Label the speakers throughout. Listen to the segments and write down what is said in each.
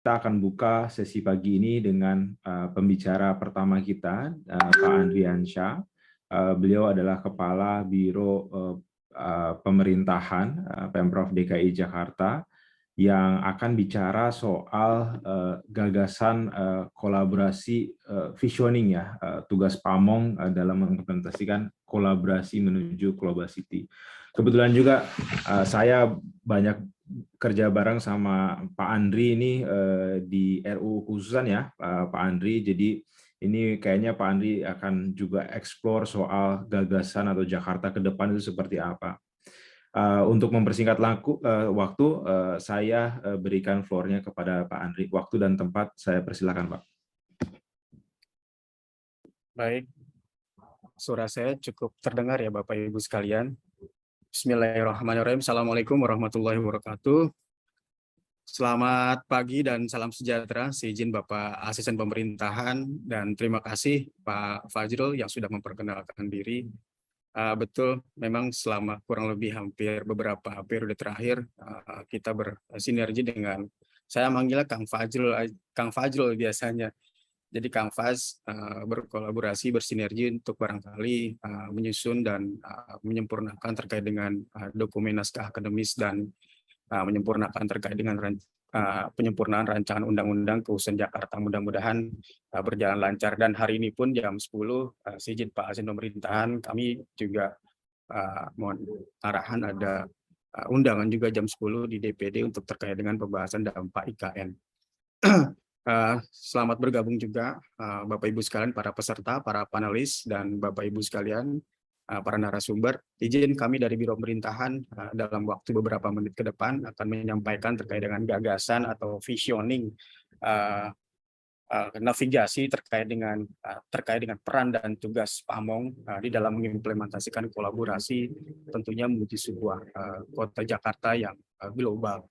Speaker 1: kita akan buka sesi pagi ini dengan pembicara pertama kita, Pak Andriansyah. Beliau adalah Kepala Biro Pemerintahan Pemprov DKI Jakarta yang akan bicara soal gagasan kolaborasi visioning ya, tugas Pamong dalam mengimplementasikan kolaborasi menuju Global City. Kebetulan juga saya banyak kerja bareng sama Pak Andri ini di RU khususan ya, Pak Andri. Jadi ini kayaknya Pak Andri akan juga eksplor soal gagasan atau Jakarta ke depan itu seperti apa. Untuk mempersingkat waktu, saya berikan floor-nya kepada Pak Andri. Waktu dan tempat saya persilakan, Pak.
Speaker 2: Baik, suara saya cukup terdengar ya Bapak Ibu sekalian. Bismillahirrahmanirrahim. Assalamualaikum warahmatullahi wabarakatuh. Selamat pagi dan salam sejahtera. Seizin Bapak Asisten Pemerintahan dan terima kasih Pak Fajrul yang sudah memperkenalkan diri. Betul, memang selama kurang lebih hampir beberapa periode terakhir kita bersinergi dengan, saya manggilnya Kang Fajrul biasanya. Jadi Kang Faz berkolaborasi, bersinergi untuk barangkali menyusun dan menyempurnakan terkait dengan dokumen naskah akademis dan menyempurnakan terkait dengan penyempurnaan rancangan undang-undang keuangan Jakarta. Mudah-mudahan berjalan lancar. Dan hari ini pun jam 10, seizin Pak Asisten Pemerintahan, kami juga mohon arahan ada undangan juga jam 10 di DPD untuk terkait dengan pembahasan dampak IKN. Selamat bergabung juga Bapak Ibu sekalian, para peserta, para panelis, dan Bapak Ibu sekalian, para narasumber. Izin kami dari Biro Pemerintahan dalam waktu beberapa menit ke depan akan menyampaikan terkait dengan gagasan atau visioning navigasi terkait dengan peran dan tugas Pamong di dalam mengimplementasikan kolaborasi tentunya menuju sebuah kota Jakarta yang global.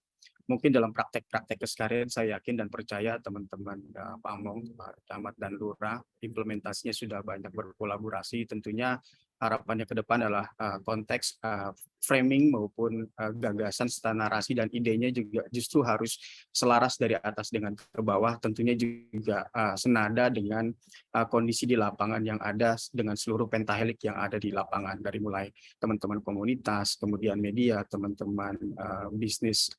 Speaker 2: Mungkin dalam praktek-praktek keseharian saya yakin dan percaya teman-teman Pamong, camat dan lurah implementasinya sudah banyak berkolaborasi. Tentunya harapannya ke depan adalah konteks framing maupun gagasan serta narasi dan idenya juga justru harus selaras dari atas dengan ke bawah, tentunya juga senada dengan kondisi di lapangan yang ada dengan seluruh pentahelik yang ada di lapangan, dari mulai teman-teman komunitas, kemudian media, teman-teman bisnis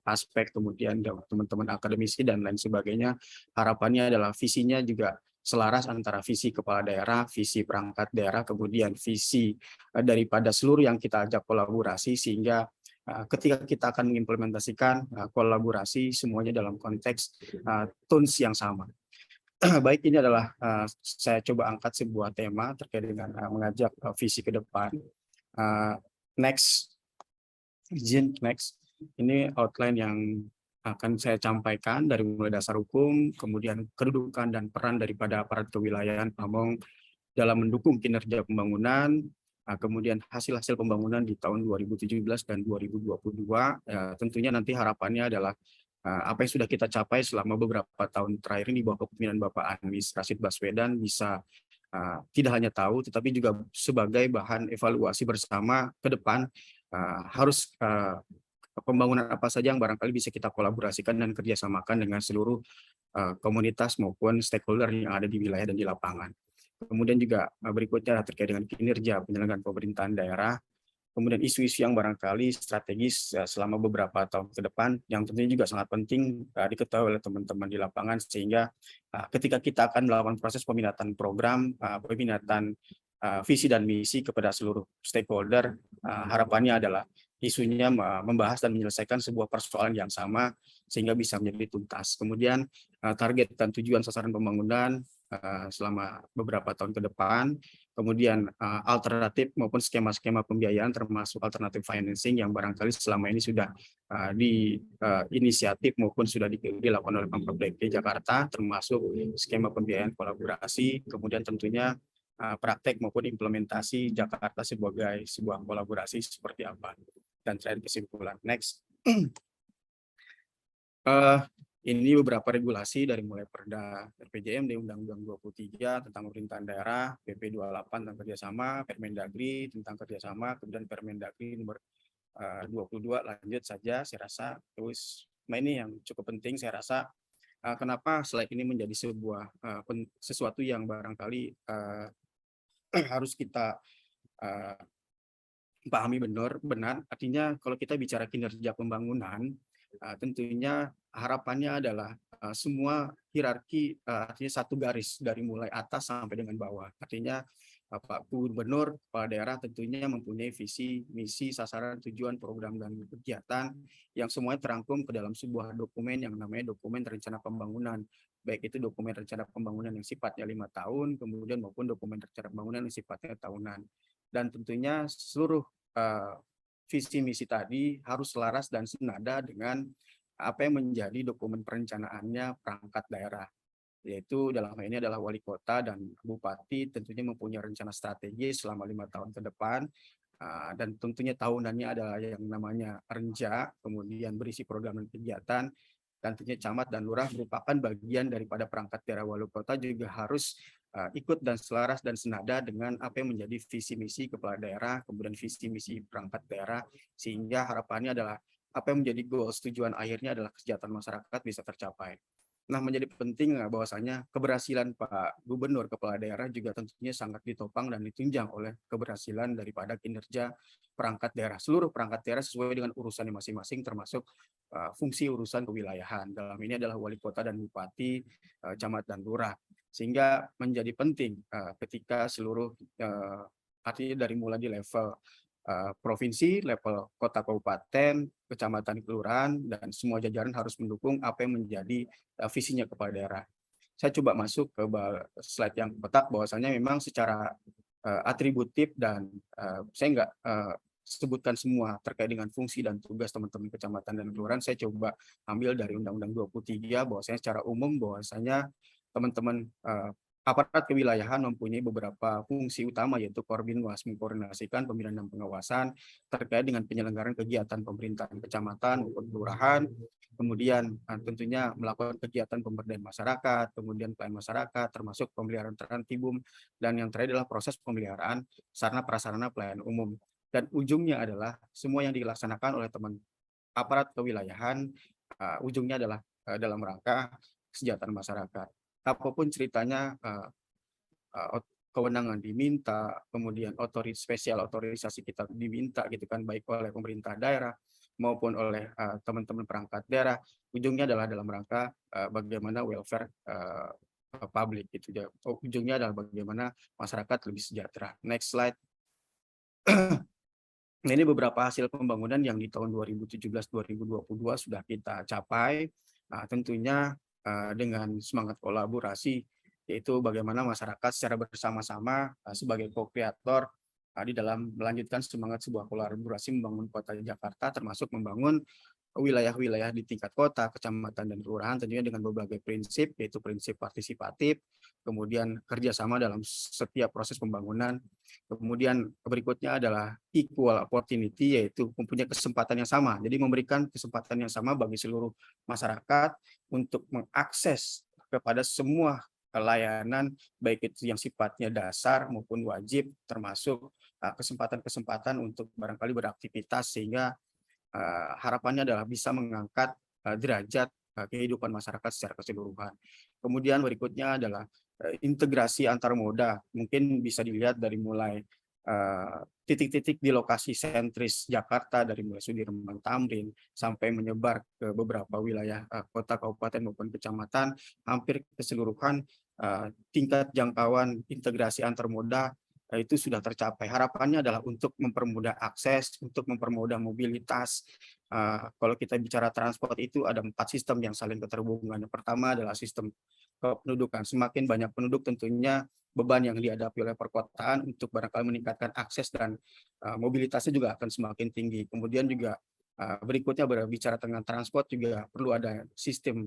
Speaker 2: aspek, kemudian teman-teman akademisi dan lain sebagainya. Harapannya adalah visinya juga selaras antara visi kepala daerah, visi perangkat daerah, kemudian visi daripada seluruh yang kita ajak kolaborasi, sehingga ketika kita akan mengimplementasikan kolaborasi semuanya dalam konteks tones yang sama. Baik, ini adalah saya coba angkat sebuah tema terkait dengan mengajak visi ke depan. Next, izin next. Ini outline yang akan saya sampaikan dari mulai dasar hukum, kemudian kedudukan dan peran daripada aparat kewilayahan Pamong dalam mendukung kinerja pembangunan, kemudian hasil-hasil pembangunan di tahun 2017 dan 2022. Tentunya nanti harapannya adalah apa yang sudah kita capai selama beberapa tahun terakhir ini bawah kepemimpinan Bapak Anies Rashid Baswedan bisa tidak hanya tahu, tetapi juga sebagai bahan evaluasi bersama ke depan harus pembangunan apa saja yang barangkali bisa kita kolaborasikan dan kerjasamakan dengan seluruh komunitas maupun stakeholder yang ada di wilayah dan di lapangan. Kemudian juga berikutnya terkait dengan kinerja penyelenggaraan pemerintahan daerah, kemudian isu-isu yang barangkali strategis selama beberapa tahun ke depan yang tentunya juga sangat penting diketahui oleh teman-teman di lapangan, sehingga ketika kita akan melakukan proses peminatan program, peminatan visi dan misi kepada seluruh stakeholder, harapannya adalah isunya membahas dan menyelesaikan sebuah persoalan yang sama sehingga bisa menjadi tuntas. Kemudian target dan tujuan sasaran pembangunan selama beberapa tahun ke depan, kemudian alternatif maupun skema-skema pembiayaan termasuk alternatif financing yang barangkali selama ini sudah inisiatif maupun sudah dilakukan oleh Pemprov DKI Jakarta, termasuk skema pembiayaan kolaborasi, kemudian tentunya praktek maupun implementasi Jakarta sebagai sebuah kolaborasi seperti apa. Dan terakhir kesimpulan. Next. Ini beberapa regulasi dari mulai Perda RPJMD, Undang-Undang 23 tentang pemerintahan daerah, PP 28 tentang kerjasama, Permendagri tentang kerjasama, kemudian Permendagri nomor 22. Lanjut saja, saya rasa. Terus, ini yang cukup penting, saya rasa kenapa slide ini menjadi sebuah sesuatu yang barangkali harus kita uh, pahami benar. Artinya kalau kita bicara kinerja pembangunan, tentunya harapannya adalah semua hierarki artinya satu garis dari mulai atas sampai dengan bawah. Artinya Pak Gubernur, kepala daerah tentunya mempunyai visi, misi, sasaran, tujuan, program, dan kegiatan yang semuanya terangkum ke dalam sebuah dokumen yang namanya dokumen rencana pembangunan. Baik itu dokumen rencana pembangunan yang sifatnya 5 tahun, kemudian maupun dokumen rencana pembangunan yang sifatnya tahunan. Dan tentunya seluruh visi misi tadi harus selaras dan senada dengan apa yang menjadi dokumen perencanaannya perangkat daerah, yaitu dalam hal ini adalah wali kota dan bupati tentunya mempunyai rencana strategis selama 5 tahun ke depan, dan tentunya tahunannya adalah yang namanya renja, kemudian berisi program dan kegiatan, dan tentunya camat dan lurah merupakan bagian daripada perangkat daerah wali kota juga harus ikut dan selaras dan senada dengan apa yang menjadi visi misi kepala daerah, kemudian visi misi perangkat daerah, sehingga harapannya adalah apa yang menjadi goals tujuan akhirnya adalah kesejahteraan masyarakat bisa tercapai. Nah, menjadi penting bahwasanya keberhasilan Pak Gubernur kepala daerah juga tentunya sangat ditopang dan ditunjang oleh keberhasilan daripada kinerja perangkat daerah. Seluruh perangkat daerah sesuai dengan urusannya masing-masing termasuk fungsi urusan kewilayahan. Dalam ini adalah wali kota dan bupati, camat dan lurah. Sehingga menjadi penting ketika seluruh artinya dari mulai di level provinsi, level kota kabupaten, kecamatan, kelurahan, dan semua jajaran harus mendukung apa yang menjadi visinya kepala daerah. Saya coba masuk ke slide yang petak bahwasanya memang secara atributif dan saya nggak sebutkan semua terkait dengan fungsi dan tugas teman-teman kecamatan dan kelurahan. Saya coba ambil dari Undang-Undang 23 bahwasanya secara umum bahwasanya teman-teman aparat kewilayahan mempunyai beberapa fungsi utama yaitu Korbinwas mengkoordinasikan pembinaan dan pengawasan terkait dengan penyelenggaraan kegiatan pemerintahan kecamatan maupun kelurahan, kemudian tentunya melakukan kegiatan pemberdayaan masyarakat, kemudian pelayanan masyarakat termasuk pemeliharaan terantibum, dan yang terakhir adalah proses pemeliharaan sarana prasarana pelayanan umum. Dan ujungnya adalah semua yang dilaksanakan oleh teman aparat kewilayahan ujungnya adalah dalam rangka kesejahteraan masyarakat. Apapun ceritanya, kewenangan diminta, kemudian spesial otorisasi kita diminta gitu kan, baik oleh pemerintah daerah maupun oleh teman-teman perangkat daerah, ujungnya adalah dalam rangka bagaimana welfare publik gitu ya. Ujungnya adalah bagaimana masyarakat lebih sejahtera. Next slide. Nah, ini beberapa hasil pembangunan yang di tahun 2017-2022 sudah kita capai. Nah, tentunya dengan semangat kolaborasi, yaitu bagaimana masyarakat secara bersama-sama sebagai co-kreator di dalam melanjutkan semangat sebuah kolaborasi membangun kota Jakarta, termasuk membangun wilayah-wilayah di tingkat kota, kecamatan, dan kelurahan tentunya dengan berbagai prinsip, yaitu prinsip partisipatif, kemudian kerjasama dalam setiap proses pembangunan, kemudian berikutnya adalah equal opportunity, yaitu mempunyai kesempatan yang sama, jadi memberikan kesempatan yang sama bagi seluruh masyarakat untuk mengakses kepada semua layanan, baik itu yang sifatnya dasar maupun wajib, termasuk kesempatan-kesempatan untuk barangkali beraktivitas, sehingga harapannya adalah bisa mengangkat derajat kehidupan masyarakat secara keseluruhan. Kemudian berikutnya adalah integrasi antar moda. Mungkin bisa dilihat dari mulai titik-titik di lokasi sentris Jakarta, dari mulai Sudirman Tamrin sampai menyebar ke beberapa wilayah kota, kabupaten maupun kecamatan, hampir keseluruhan tingkat jangkauan integrasi antar moda itu sudah tercapai. Harapannya adalah untuk mempermudah akses, untuk mempermudah mobilitas. Kalau kita bicara transport itu ada 4 sistem yang saling keterhubungan. Yang pertama adalah sistem kependudukan. Semakin banyak penduduk tentunya beban yang dihadapi oleh perkotaan untuk barangkali meningkatkan akses dan mobilitasnya juga akan semakin tinggi. Kemudian juga berikutnya berbicara tentang transport juga perlu ada sistem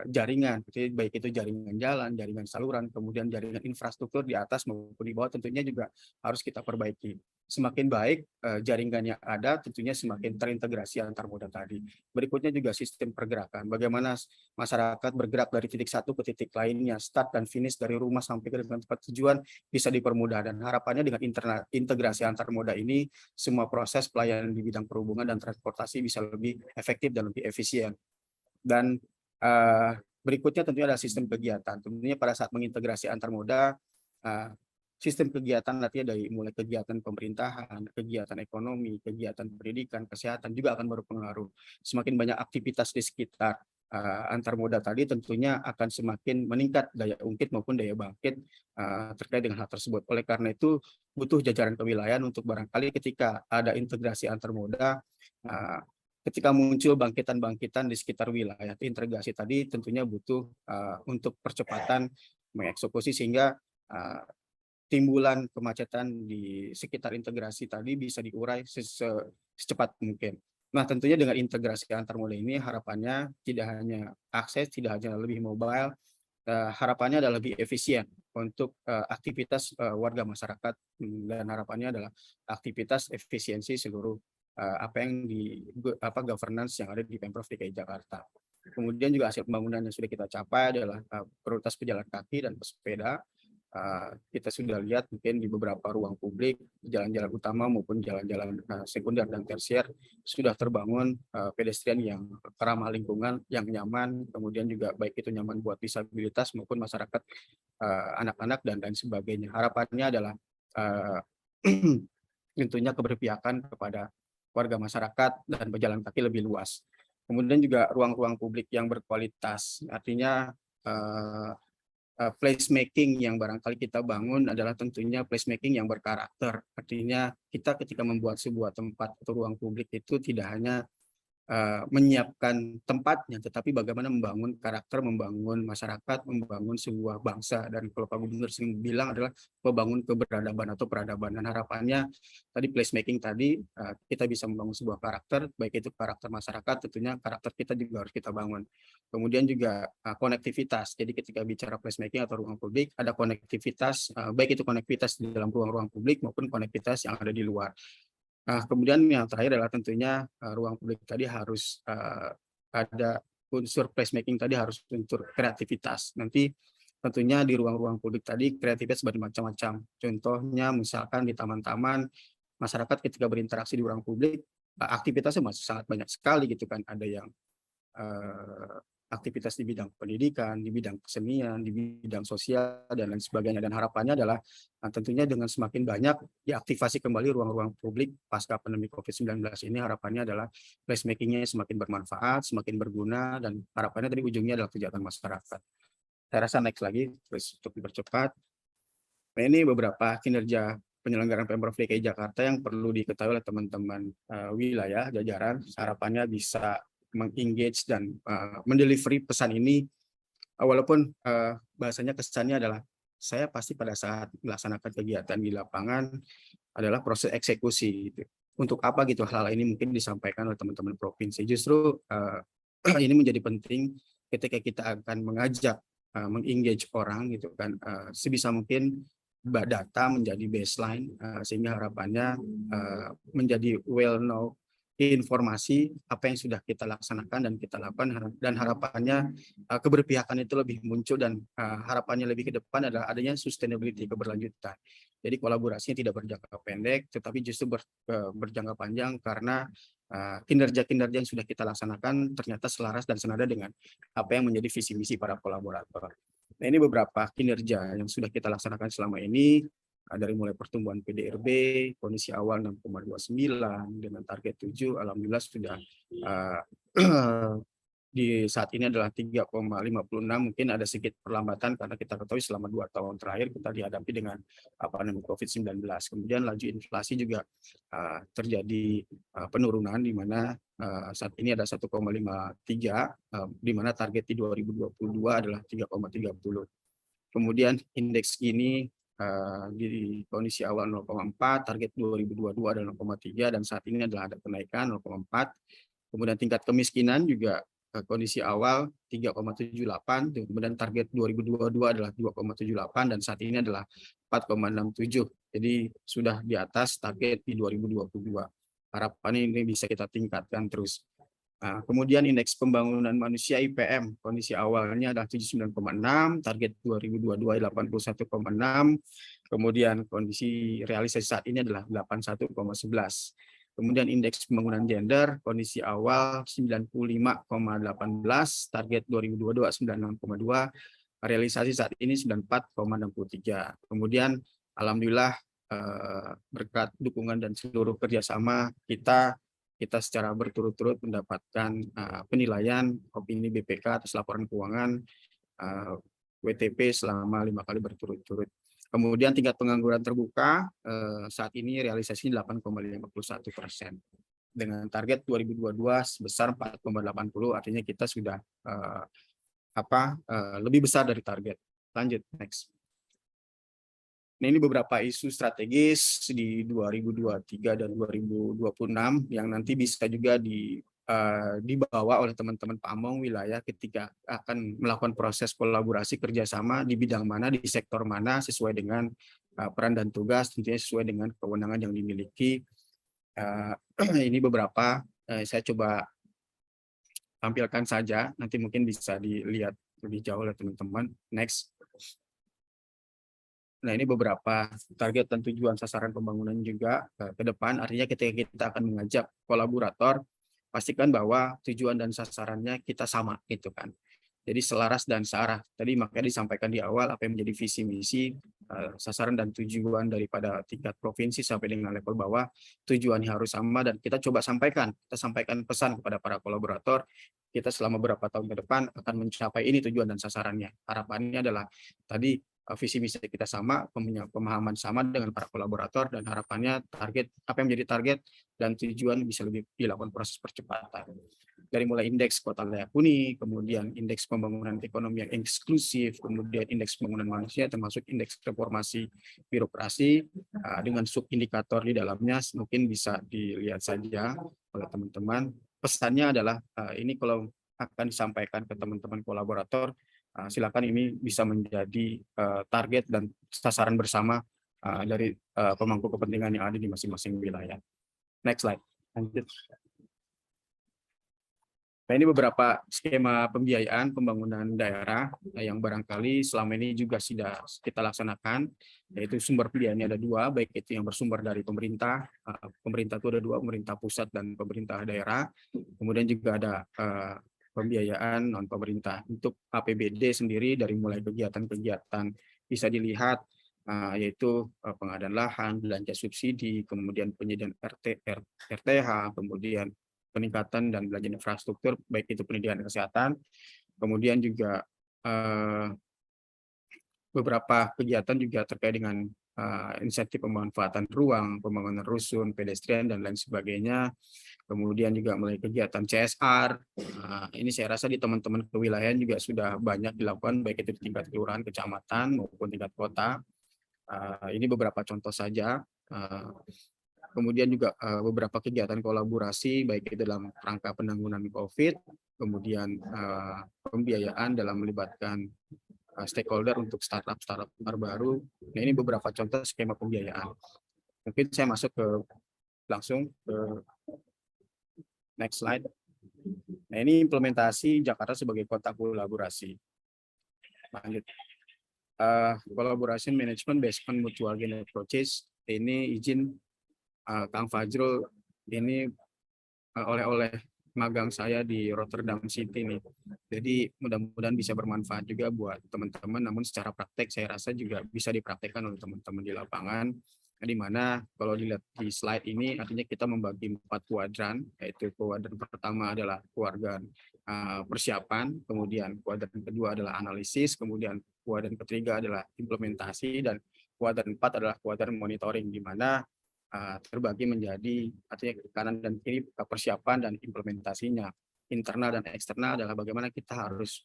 Speaker 2: jaringan, baik itu jaringan jalan, jaringan saluran, kemudian jaringan infrastruktur di atas maupun di bawah tentunya juga harus kita perbaiki. Semakin baik jaringan yang ada, tentunya semakin terintegrasi antar moda tadi. Berikutnya juga sistem pergerakan, bagaimana masyarakat bergerak dari titik satu ke titik lainnya, start dan finish dari rumah sampai ke tempat tujuan bisa dipermudah, dan harapannya dengan integrasi antar moda ini, semua proses pelayanan di bidang perhubungan dan transportasi bisa lebih efektif dan lebih efisien. Dan Berikutnya tentunya ada sistem kegiatan. Tentunya pada saat mengintegrasi antar moda, sistem kegiatan artinya dari mulai kegiatan pemerintahan, kegiatan ekonomi, kegiatan pendidikan, kesehatan juga akan berpengaruh. Semakin banyak aktivitas di sekitar antar moda tadi tentunya akan semakin meningkat daya ungkit maupun daya bangkit terkait dengan hal tersebut. Oleh karena itu butuh jajaran kewilayahan untuk barangkali ketika ada integrasi antar moda, ketika muncul bangkitan-bangkitan di sekitar wilayah integrasi tadi tentunya butuh untuk percepatan mengeksekusi sehingga timbulan kemacetan di sekitar integrasi tadi bisa diurai secepat mungkin. Nah, tentunya dengan integrasi antar moda ini harapannya tidak hanya akses, tidak hanya lebih mobile, harapannya adalah lebih efisien untuk aktivitas warga masyarakat, dan harapannya adalah aktivitas efisiensi seluruh apa yang governance yang ada di Pemprov DKI Jakarta. Kemudian juga hasil pembangunan yang sudah kita capai adalah prioritas pejalan kaki dan pesepeda. Kita sudah lihat mungkin di beberapa ruang publik, jalan-jalan utama maupun jalan-jalan sekunder dan tersier sudah terbangun pedestrian yang ramah lingkungan, yang nyaman, kemudian juga baik itu nyaman buat disabilitas maupun masyarakat, anak-anak dan lain sebagainya. Harapannya adalah tentunya keberpihakan kepada warga masyarakat dan pejalan kaki lebih luas. Kemudian juga ruang-ruang publik yang berkualitas, artinya placemaking yang barangkali kita bangun adalah tentunya placemaking yang berkarakter. Artinya kita ketika membuat sebuah tempat atau ruang publik itu tidak hanya menyiapkan tempatnya, tetapi bagaimana membangun karakter, membangun masyarakat, membangun sebuah bangsa. Dan kalau Pak Gubernur sering bilang adalah membangun keberadaban atau peradaban. Dan harapannya tadi placemaking tadi kita bisa membangun sebuah karakter, baik itu karakter masyarakat, tentunya karakter kita juga harus kita bangun. Kemudian juga konektivitas. Jadi ketika bicara placemaking atau ruang publik, ada konektivitas, baik itu konektivitas di dalam ruang-ruang publik maupun konektivitas yang ada di luar. Nah, kemudian yang terakhir adalah tentunya ruang publik tadi harus ada unsur placemaking tadi, harus unsur kreativitas. Nanti tentunya di ruang-ruang publik tadi kreativitas bermacam-macam. Contohnya misalkan di taman-taman, masyarakat ketika berinteraksi di ruang publik, aktivitasnya masih sangat banyak sekali gitu kan. Ada yang aktivitas di bidang pendidikan, di bidang kesenian, di bidang sosial, dan lain sebagainya. Dan harapannya adalah tentunya dengan semakin banyak diaktifasi kembali ruang-ruang publik pasca pandemi COVID-19 ini, harapannya adalah placemaking-nya semakin bermanfaat, semakin berguna, dan harapannya tadi ujungnya adalah kesejahteraan masyarakat. Saya rasa next lagi, terus untuk dipercepat. Nah, ini beberapa kinerja penyelenggaraan Pemprov DKI Jakarta yang perlu diketahui oleh teman-teman wilayah jajaran. Harapannya bisa mengengage dan mendelivery pesan ini, walaupun bahasanya kesannya adalah saya pasti pada saat melaksanakan kegiatan di lapangan adalah proses eksekusi gitu. Untuk apa gitu hal ini mungkin disampaikan oleh teman-teman provinsi. Justru ini menjadi penting ketika kita akan mengajak mengengage orang gitu kan, sebisa mungkin data menjadi baseline, sehingga harapannya menjadi well know informasi apa yang sudah kita laksanakan dan kita lakukan, dan harapannya keberpihakan itu lebih muncul, dan harapannya lebih ke depan adalah adanya sustainability, keberlanjutan. Jadi kolaborasinya tidak berjangka pendek tetapi justru berjangka panjang, karena kinerja-kinerja yang sudah kita laksanakan ternyata selaras dan senada dengan apa yang menjadi visi misi para kolaborator. Nah, ini beberapa kinerja yang sudah kita laksanakan selama ini. Dari mulai pertumbuhan PDRB, kondisi awal 6,29 dengan target 7, alhamdulillah sudah di saat ini adalah 3,56. Mungkin ada sedikit perlambatan karena kita ketahui selama 2 tahun terakhir kita dihadapi dengan pandemi COVID-19. Kemudian laju inflasi juga terjadi penurunan, di mana saat ini ada 1,53, di mana target di 2022 adalah 3,30. Kemudian indeks ini di kondisi awal 0,4, target 2022 adalah 0,3, dan saat ini adalah ada kenaikan 0,4. Kemudian tingkat kemiskinan juga kondisi awal 3,78, kemudian target 2022 adalah 2,78, dan saat ini adalah 4,67. Jadi sudah di atas target di 2022. Harapannya ini bisa kita tingkatkan terus. Kemudian indeks pembangunan manusia IPM, kondisi awalnya adalah 79,6, target 2022 81,6, kemudian kondisi realisasi saat ini adalah 81,11. Kemudian indeks pembangunan gender, kondisi awal 95,18, target 2022 96,2, realisasi saat ini 94,63. Kemudian alhamdulillah berkat dukungan dan seluruh kerjasama kita secara berturut-turut mendapatkan penilaian opini BPK atas laporan keuangan WTP selama 5 kali berturut-turut. Kemudian tingkat pengangguran terbuka saat ini realisasi 8,51%. Dengan target 2022 sebesar 4,80, artinya kita sudah lebih besar dari target. Lanjut, next. Nah, ini beberapa isu strategis di 2023 dan 2026 yang nanti bisa juga dibawa oleh teman-teman Pamong wilayah ketika akan melakukan proses kolaborasi kerjasama di bidang mana, di sektor mana, sesuai dengan peran dan tugas, tentunya sesuai dengan kewenangan yang dimiliki. Ini beberapa, saya coba tampilkan saja, nanti mungkin bisa dilihat lebih jauh oleh teman-teman. Next. Nah, ini beberapa target dan tujuan sasaran pembangunan juga ke depan. Artinya ketika kita akan mengajak kolaborator, pastikan bahwa tujuan dan sasarannya kita sama, gitu kan. Jadi selaras dan searah. Tadi makanya disampaikan di awal apa yang menjadi visi misi, sasaran dan tujuan daripada tingkat provinsi sampai dengan level bawah, tujuannya harus sama dan kita coba sampaikan. Kita sampaikan pesan kepada para kolaborator, kita selama beberapa tahun ke depan akan mencapai ini tujuan dan sasarannya. Harapannya adalah tadi visi misi kita sama, pemahaman sama dengan para kolaborator, dan harapannya target apa yang menjadi target dan tujuan bisa lebih dilakukan proses percepatan. Dari mulai indeks kota layak huni, kemudian indeks pembangunan ekonomi yang inklusif, kemudian indeks pembangunan manusia, termasuk indeks reformasi birokrasi, dengan subindikator di dalamnya mungkin bisa dilihat saja oleh teman-teman. Pesannya adalah ini kalau akan disampaikan ke teman-teman kolaborator, silakan ini bisa menjadi target dan sasaran bersama dari pemangku kepentingan yang ada di masing-masing wilayah. Next slide. Lanjut. Nah, ini beberapa skema pembiayaan pembangunan daerah yang barangkali selama ini juga sudah kita laksanakan, yaitu sumber pembiayaannya ada dua, baik itu yang bersumber dari pemerintah. Pemerintah itu ada dua, pemerintah pusat dan pemerintah daerah. Kemudian juga ada pembiayaan non pemerintah. Untuk APBD sendiri dari mulai kegiatan-kegiatan bisa dilihat yaitu pengadaan lahan, belanja subsidi, kemudian penyediaan RTH, kemudian peningkatan dan belanja infrastruktur baik itu pendidikan dan kesehatan, kemudian juga beberapa kegiatan juga terkait dengan insentif pemanfaatan ruang, pembangunan rusun, pedestrian dan lain sebagainya. Kemudian juga mulai kegiatan CSR. Ini saya rasa di teman-teman kewilayahan juga sudah banyak dilakukan, baik itu di tingkat kelurahan, kecamatan, maupun tingkat kota. Ini beberapa contoh saja. Kemudian juga beberapa kegiatan kolaborasi, baik itu dalam rangka penanggulangan COVID, kemudian pembiayaan dalam melibatkan stakeholder untuk startup terbaru. Nah, ini beberapa contoh skema pembiayaan. Mungkin saya masuk langsung ke next slide. Nah, ini implementasi Jakarta sebagai kota kolaborasi. Lanjut. Collaboration Management Based on Mutual Gain Approaches. Ini izin Kang Fajrul, ini oleh magang saya di Rotterdam City nih. Jadi mudah-mudahan bisa bermanfaat juga buat teman-teman, namun secara praktek saya rasa juga bisa dipraktekkan oleh teman-teman di lapangan, di mana kalau dilihat di slide ini artinya kita membagi 4 kuadran, yaitu kuadran pertama adalah kuadran persiapan, kemudian kuadran kedua adalah analisis, kemudian kuadran ketiga adalah implementasi, dan kuadran 4 adalah kuadran monitoring, di mana terbagi menjadi artinya kanan dan kiri persiapan dan implementasinya. Internal dan eksternal adalah bagaimana kita harus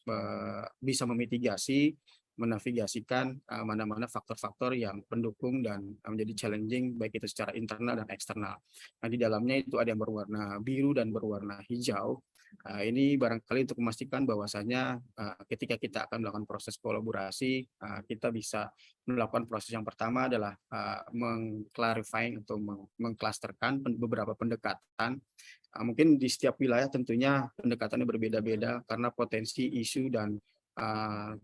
Speaker 2: bisa memitigasi, menavigasikan mana-mana faktor-faktor yang pendukung dan menjadi challenging baik itu secara internal dan eksternal. Nah, di dalamnya itu ada yang berwarna biru dan berwarna hijau. Ini barangkali untuk memastikan bahwasanya ketika kita akan melakukan proses kolaborasi, kita bisa melakukan proses yang pertama adalah mengclarifying atau mengklasterkan beberapa pendekatan. Mungkin di setiap wilayah tentunya pendekatannya berbeda-beda karena potensi isu dan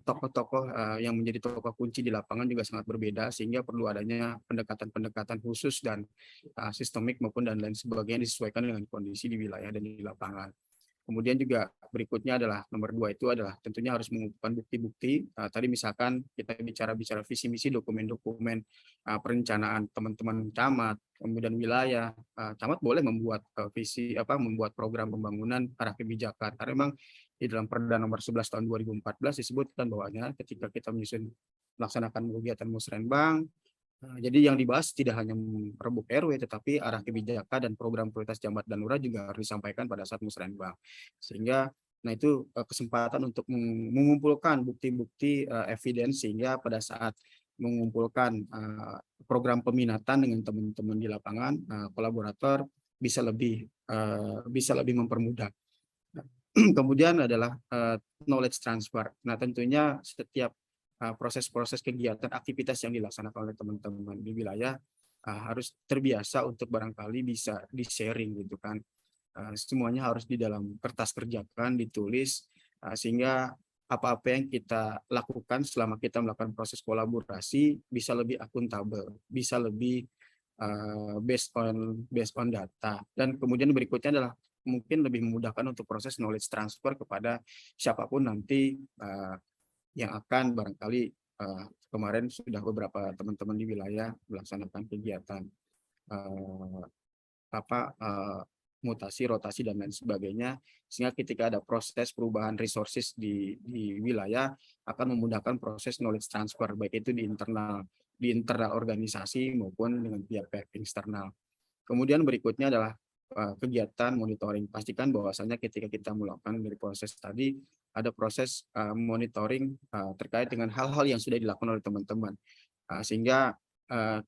Speaker 2: tokoh-tokoh yang menjadi tokoh kunci di lapangan juga sangat berbeda, sehingga perlu adanya pendekatan-pendekatan khusus dan sistemik maupun dan lain sebagainya disesuaikan dengan kondisi di wilayah dan di lapangan. Kemudian juga berikutnya adalah nomor 2 itu adalah tentunya harus mengumpulkan bukti-bukti. Tadi misalkan kita bicara visi misi, dokumen-dokumen perencanaan teman-teman camat, kemudian wilayah. Camat boleh membuat membuat program pembangunan arah kebijakan. Karena memang di dalam Perda nomor 11 tahun 2014 disebutkan bahwanya ketika kita melaksanakan kegiatan musrenbang, jadi yang dibahas tidak hanya Rebuk RW, tetapi arah kebijakan dan program prioritas Jamat dan Lurah juga harus disampaikan pada saat musrenbang. Sehingga, nah itu kesempatan untuk mengumpulkan bukti-bukti evidence, sehingga pada saat mengumpulkan program peminatan dengan teman-teman di lapangan, kolaborator bisa lebih mempermudah. Kemudian adalah knowledge transfer. Nah tentunya setiap proses-proses kegiatan aktivitas yang dilaksanakan oleh teman-teman di wilayah harus terbiasa untuk barangkali bisa di-sharing gitu kan. Semuanya harus di dalam kertas kerjakan, ditulis, sehingga apa-apa yang kita lakukan selama kita melakukan proses kolaborasi bisa lebih akuntabel, bisa lebih based on data. Dan kemudian berikutnya adalah mungkin lebih memudahkan untuk proses knowledge transfer kepada siapapun nanti yang akan barangkali kemarin sudah beberapa teman-teman di wilayah melaksanakan kegiatan mutasi, rotasi dan lain sebagainya, sehingga ketika ada proses perubahan resources di wilayah akan memudahkan proses knowledge transfer baik itu di internal organisasi maupun dengan pihak-pihak eksternal. Kemudian berikutnya adalah kegiatan monitoring. Pastikan bahwasanya ketika kita melakukan dari proses tadi ada proses monitoring terkait dengan hal-hal yang sudah dilakukan oleh teman-teman, sehingga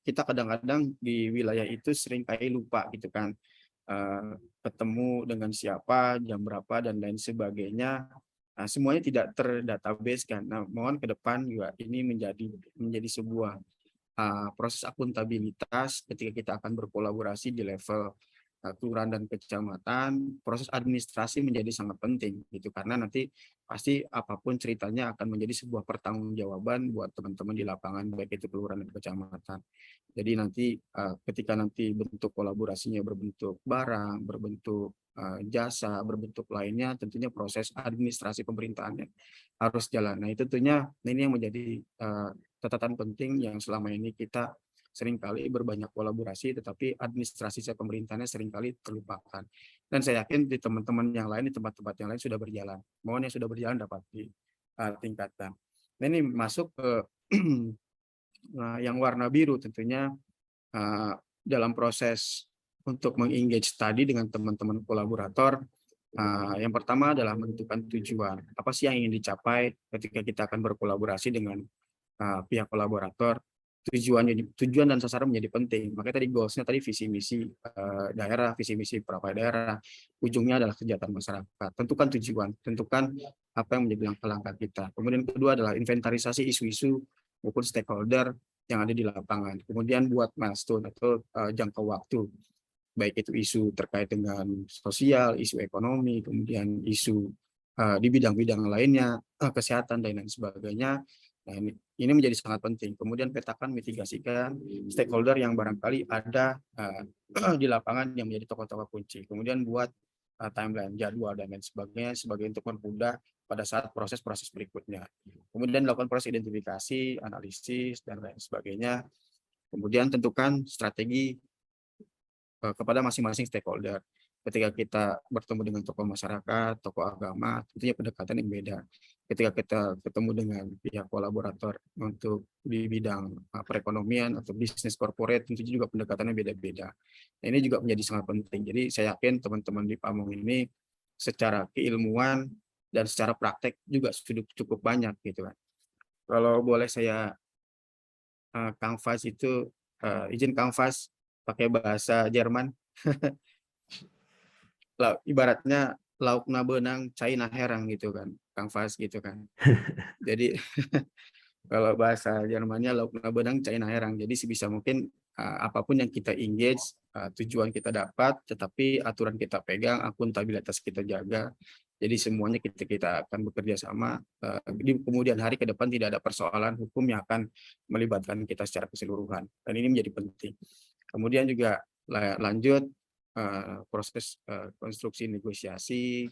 Speaker 2: kita kadang-kadang di wilayah itu sering kali lupa gitu kan, ketemu dengan siapa, jam berapa dan lain sebagainya. Semuanya tidak terdatabase kan. Nah, mohon ke depan juga ini menjadi sebuah proses akuntabilitas ketika kita akan berkolaborasi di level kelurahan dan kecamatan. Proses administrasi menjadi sangat penting gitu, karena nanti pasti apapun ceritanya akan menjadi sebuah pertanggungjawaban buat teman-teman di lapangan baik itu kelurahan dan kecamatan. Jadi nanti ketika nanti bentuk kolaborasinya berbentuk barang, berbentuk jasa, berbentuk lainnya, tentunya proses administrasi pemerintahannya harus jalan. Nah, itu tentunya ini yang menjadi catatan penting yang selama ini kita seringkali berbanyak kolaborasi, tetapi administrasi pemerintahannya seringkali terlupakan. Dan saya yakin di teman-teman yang lain, di tempat-tempat yang lain sudah berjalan. Mohon yang sudah berjalan dapat ditingkatkan. Nah, ini masuk ke yang warna biru, tentunya dalam proses untuk mengengage tadi dengan teman-teman kolaborator. Yang pertama adalah menentukan tujuan. Apa sih yang ingin dicapai ketika kita akan berkolaborasi dengan pihak kolaborator. Tujuan dan sasaran menjadi penting. Makanya tadi goals-nya tadi visi misi daerah, visi misi perapa daerah, ujungnya adalah kesejahteraan masyarakat. Tentukan tujuan, tentukan apa yang menjadi langkah-langkah kita. Kemudian kedua adalah inventarisasi isu-isu maupun stakeholder yang ada di lapangan. Kemudian buat milestone atau jangka waktu, baik itu isu terkait dengan sosial, isu ekonomi, kemudian isu di bidang-bidang lainnya, kesehatan dan lain sebagainya. Nah, ini menjadi sangat penting. Kemudian petakan, mitigasikan stakeholder yang barangkali ada di lapangan yang menjadi tokoh-tokoh kunci. Kemudian buat timeline, jadwal dan lain sebagainya sebagai untuk mempermudah pada saat proses-proses berikutnya. Kemudian lakukan proses identifikasi, analisis dan lain sebagainya. Kemudian tentukan strategi kepada masing-masing stakeholder. Ketika kita bertemu dengan tokoh masyarakat, tokoh agama, tentunya pendekatan yang beda. Ketika kita ketemu dengan pihak kolaborator untuk di bidang perekonomian atau bisnis corporate, tentunya juga pendekatannya beda-beda. Nah, ini juga menjadi sangat penting. Jadi saya yakin teman-teman di Pamong ini secara keilmuan dan secara praktek juga sudah cukup banyak gitu kan. Kalau boleh saya Kang Fas itu izin Kang Fas pakai bahasa Jerman. Ibaratnya lauk na benang cai na herang gitu kan, Kang Fas gitu kan. Jadi kalau bahasa Jermannya lauk na benang cai na herang. Jadi sebisa mungkin apapun yang kita engage, tujuan kita dapat, tetapi aturan kita pegang, akuntabilitas kita jaga. Jadi semuanya kita akan bekerja sama, di kemudian hari ke depan tidak ada persoalan hukum yang akan melibatkan kita secara keseluruhan, dan ini menjadi penting. Kemudian juga lanjut proses konstruksi negosiasi,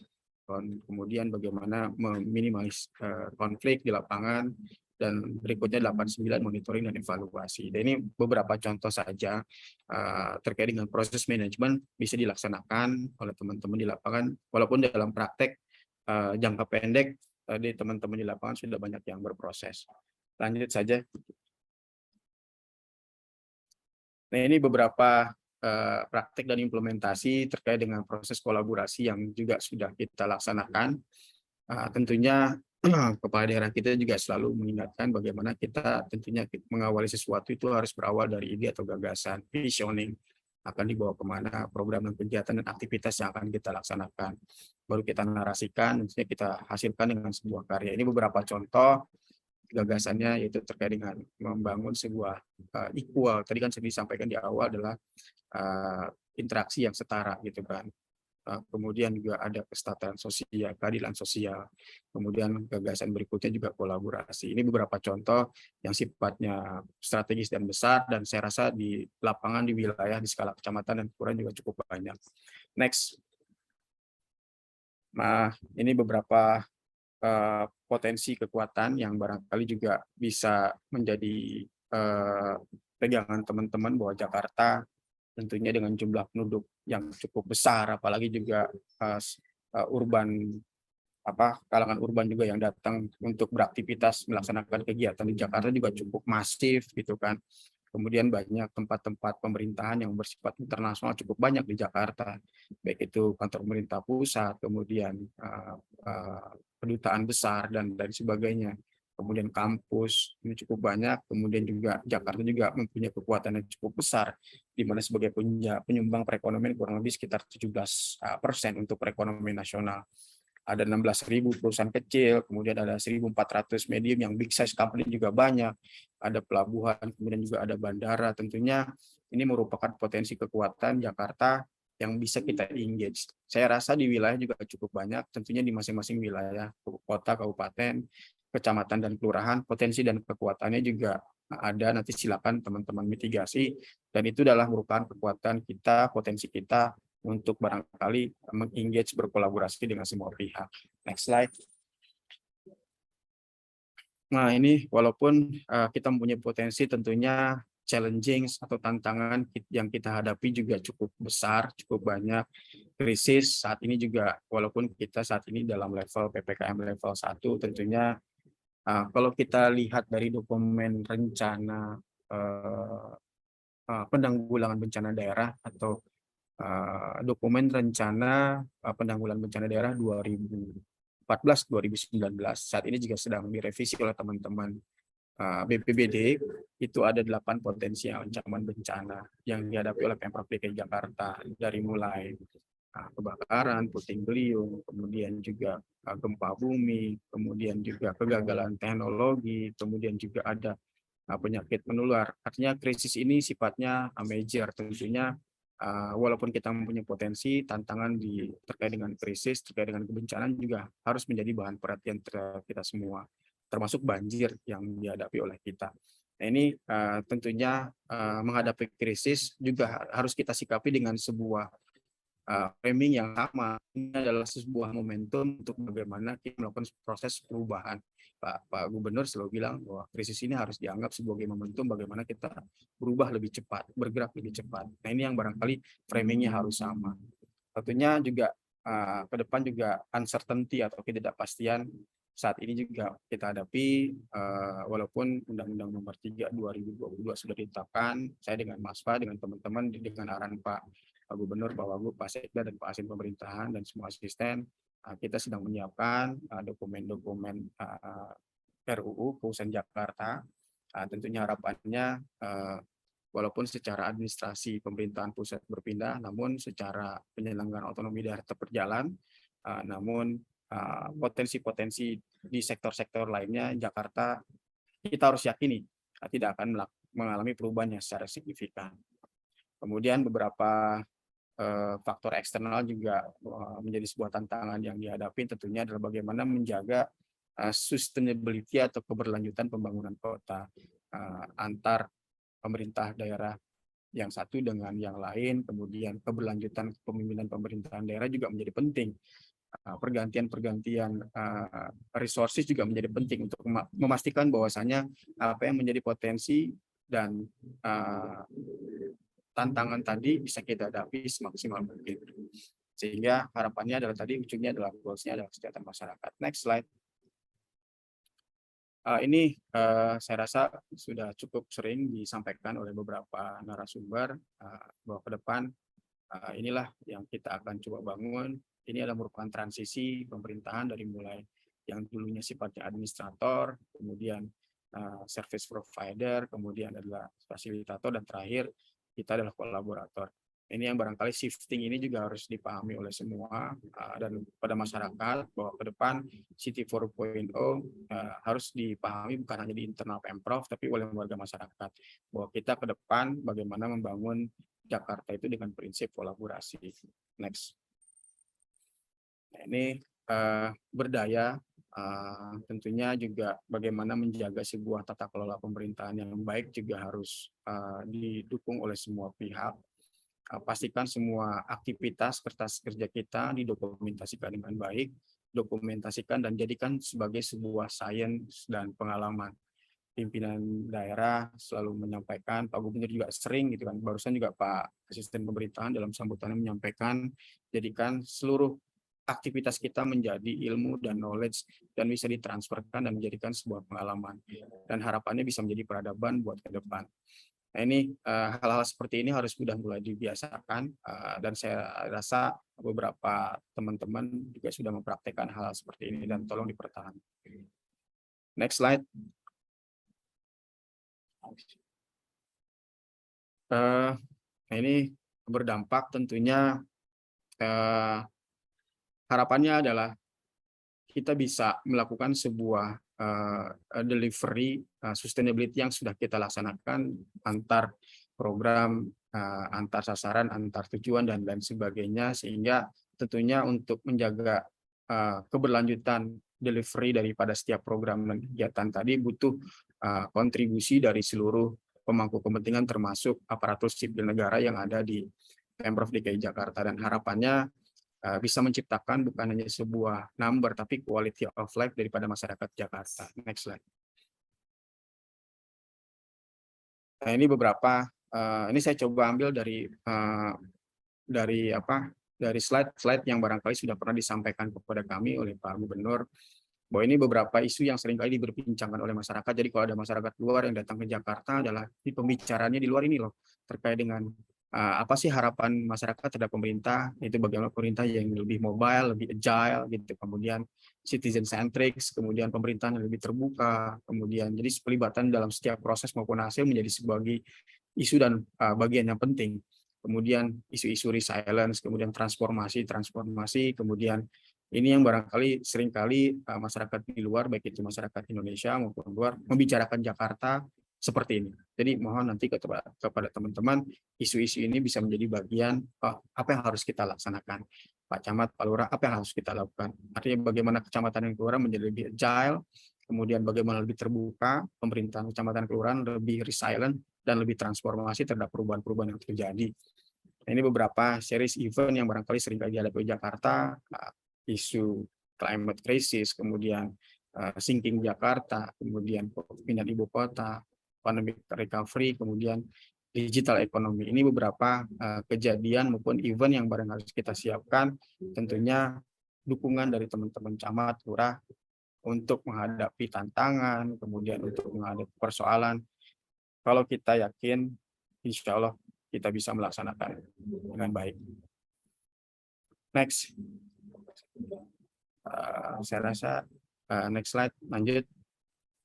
Speaker 2: kemudian bagaimana meminimalis konflik di lapangan, dan berikutnya 89 monitoring dan evaluasi. Dan ini beberapa contoh saja terkait dengan proses manajemen bisa dilaksanakan oleh teman-teman di lapangan, walaupun dalam praktek jangka pendek di teman-teman di lapangan sudah banyak yang berproses. Lanjut saja. Nah, ini beberapa praktek dan implementasi terkait dengan proses kolaborasi yang juga sudah kita laksanakan. Tentunya kepala daerah kita juga selalu mengingatkan bagaimana kita tentunya mengawali sesuatu itu harus berawal dari ide atau gagasan, visioning, akan dibawa kemana, program dan kegiatan dan aktivitas yang akan kita laksanakan. Baru kita narasikan, tentunya kita hasilkan dengan sebuah karya. Ini beberapa contoh gagasannya, yaitu terkait dengan membangun sebuah equal. Tadi kan sudah disampaikan di awal adalah interaksi yang setara gitu kan. Kemudian juga ada kesetaraan sosial, keadilan sosial. Kemudian gagasan berikutnya juga kolaborasi. Ini beberapa contoh yang sifatnya strategis dan besar, dan saya rasa di lapangan, di wilayah, di skala kecamatan dan kelurahan juga cukup banyak. Next. Nah, ini beberapa potensi kekuatan yang barangkali juga bisa menjadi pegangan teman-teman, bahwa Jakarta tentunya dengan jumlah penduduk yang cukup besar, apalagi juga kalangan urban juga yang datang untuk beraktivitas melaksanakan kegiatan di Jakarta juga cukup masif gitu kan. Kemudian banyak tempat-tempat pemerintahan yang bersifat internasional cukup banyak di Jakarta, baik itu kantor pemerintah pusat, kemudian kedutaan besar dan sebagainya. Kemudian kampus ini cukup banyak, kemudian juga Jakarta juga mempunyai kekuatan yang cukup besar, di mana sebagai penyumbang perekonomian kurang lebih sekitar 17% untuk perekonomian nasional. Ada 16.000 perusahaan kecil, kemudian ada 1.400 medium yang big size company juga banyak, ada pelabuhan, kemudian juga ada bandara. Tentunya ini merupakan potensi kekuatan Jakarta yang bisa kita engage. Saya rasa di wilayah juga cukup banyak, tentunya di masing-masing wilayah, kota, kabupaten, kecamatan, dan kelurahan, potensi dan kekuatannya juga ada. Nanti silakan teman-teman mitigasi, dan itu adalah merupakan kekuatan kita, potensi kita untuk barangkali mengengage, berkolaborasi dengan semua pihak. Next slide. Nah, ini walaupun kita mempunyai potensi, tentunya challenging atau tantangan yang kita hadapi juga cukup besar, cukup banyak. Krisis saat ini juga, walaupun kita saat ini dalam level PPKM level 1, tentunya kalau kita lihat dari dokumen rencana penanggulangan bencana daerah atau dokumen rencana penanggulangan bencana daerah 2014-2019, saat ini juga sedang direvisi oleh teman-teman BPBD. Itu ada 8 potensi ancaman bencana yang dihadapi oleh Pemprov DKI Jakarta, dari mulai kebakaran, puting beliung, kemudian juga gempa bumi, kemudian juga kegagalan teknologi, kemudian juga ada penyakit menular. Artinya krisis ini sifatnya major. Tentunya walaupun kita mempunyai potensi, tantangan terkait dengan krisis, terkait dengan kebencanaan juga harus menjadi bahan perhatian kita semua, termasuk banjir yang dihadapi oleh kita. Nah, ini tentunya menghadapi krisis juga harus kita sikapi dengan sebuah framing yang sama. Ini adalah sebuah momentum untuk bagaimana kita melakukan proses perubahan. Pak Gubernur selalu bilang bahwa krisis ini harus dianggap sebagai momentum bagaimana kita berubah lebih cepat, bergerak lebih cepat. Nah, ini yang barangkali framingnya harus sama. Tentunya juga ke depan juga uncertainty atau ketidakpastian saat ini juga kita hadapi, walaupun Undang-Undang Nomor 3 2022 sudah ditetapkan. Saya dengan Mas Fa, dengan teman-teman, dengan arahan Pak Gubernur, Pak Wagub, Pak Sekda, dan Pak Asisten Pemerintahan, dan semua asisten, kita sedang menyiapkan dokumen-dokumen RUU Keuangan Jakarta. Tentunya harapannya walaupun secara administrasi pemerintahan pusat berpindah, namun secara penyelenggaraan otonomi daerah tetap berjalan. Namun potensi-potensi di sektor-sektor lainnya Jakarta kita harus yakini tidak akan mengalami perubahan yang secara signifikan. Kemudian beberapa faktor eksternal juga menjadi sebuah tantangan yang dihadapi. Tentunya adalah bagaimana menjaga sustainability atau keberlanjutan pembangunan kota antar pemerintah daerah yang satu dengan yang lain, kemudian keberlanjutan kepemimpinan pemerintahan daerah juga menjadi penting. Pergantian resources juga menjadi penting untuk memastikan bahwasanya apa yang menjadi potensi dan tantangan tadi bisa kita hadapi semaksimal mungkin. Sehingga harapannya adalah tadi ujungnya adalah goals-nya adalah kesejahteraan masyarakat. Next slide. Ini saya rasa sudah cukup sering disampaikan oleh beberapa narasumber bahwa ke depan inilah yang kita akan coba bangun. Ini adalah merupakan transisi pemerintahan dari mulai yang dulunya sifatnya administrator, kemudian service provider, kemudian adalah fasilitator, dan terakhir kita adalah kolaborator. Ini yang barangkali shifting ini juga harus dipahami oleh semua dan pada masyarakat bahwa ke depan City 4.0 harus dipahami bukan hanya di internal Pemprov tapi oleh warga masyarakat, bahwa kita ke depan bagaimana membangun Jakarta itu dengan prinsip kolaborasi. Next. Nah, ini berdaya tentunya juga bagaimana menjaga sebuah tata kelola pemerintahan yang baik juga harus didukung oleh semua pihak. Pastikan semua aktivitas kertas kerja kita didokumentasikan dengan baik, dokumentasikan dan jadikan sebagai sebuah sains dan pengalaman. Pimpinan daerah selalu menyampaikan, Pak Gubernur juga sering gitu kan, barusan juga Pak Asisten Pemerintahan dalam sambutannya menyampaikan, jadikan seluruh aktivitas kita menjadi ilmu dan knowledge dan bisa ditransferkan dan menjadikan sebuah pengalaman. Dan harapannya bisa menjadi peradaban buat ke depan. Nah, ini hal-hal seperti ini harus sudah mulai dibiasakan dan saya rasa beberapa teman-teman juga sudah mempraktekkan hal seperti ini dan tolong dipertahankan. Next slide. Ini berdampak tentunya harapannya adalah kita bisa melakukan sebuah delivery sustainability yang sudah kita laksanakan antar program, antar sasaran, antar tujuan, dan lain sebagainya, sehingga tentunya untuk menjaga keberlanjutan delivery daripada setiap program dan kegiatan tadi butuh kontribusi dari seluruh pemangku kepentingan termasuk aparatur sipil negara yang ada di Pemprov DKI Jakarta, dan harapannya bisa menciptakan bukan hanya sebuah number tapi quality of life daripada masyarakat Jakarta. Next slide. Nah, ini beberapa ini saya coba ambil dari slide yang barangkali sudah pernah disampaikan kepada kami oleh Pak Gubernur, bahwa ini beberapa isu yang seringkali diperbincangkan oleh masyarakat. Jadi kalau ada masyarakat luar yang datang ke Jakarta adalah di pembicaranya di luar ini loh, terkait dengan apa sih harapan masyarakat terhadap pemerintah, itu bagaimana pemerintah yang lebih mobile, lebih agile gitu, kemudian citizen centric, kemudian pemerintahan yang lebih terbuka, kemudian jadi pelibatan dalam setiap proses maupun hasil menjadi sebagai isu dan bagian yang penting. Kemudian isu-isu resilience, kemudian transformasi, kemudian ini yang barangkali seringkali masyarakat di luar, baik itu masyarakat Indonesia maupun luar, membicarakan Jakarta seperti ini. Jadi mohon nanti kepada teman-teman, isu-isu ini bisa menjadi bagian apa yang harus kita laksanakan. Pak Camat, Pak Lurah, apa yang harus kita lakukan? Artinya bagaimana kecamatan dan kelurahan menjadi lebih agile, kemudian bagaimana lebih terbuka, pemerintahan kecamatan kelurahan lebih resilient, dan lebih transformasi terhadap perubahan-perubahan yang terjadi. Nah, ini beberapa series event yang barangkali seringkali dihadapi Jakarta, isu climate crisis, kemudian sinking Jakarta, kemudian pemindahan ibu kota, pandemic recovery, kemudian digital ekonomi. Ini beberapa kejadian maupun event yang barang harus kita siapkan. Tentunya dukungan dari teman-teman camat, lurah untuk menghadapi tantangan, kemudian untuk menghadapi persoalan. Kalau kita yakin, insya Allah kita bisa melaksanakan dengan baik. Next. Saya rasa next slide, lanjut.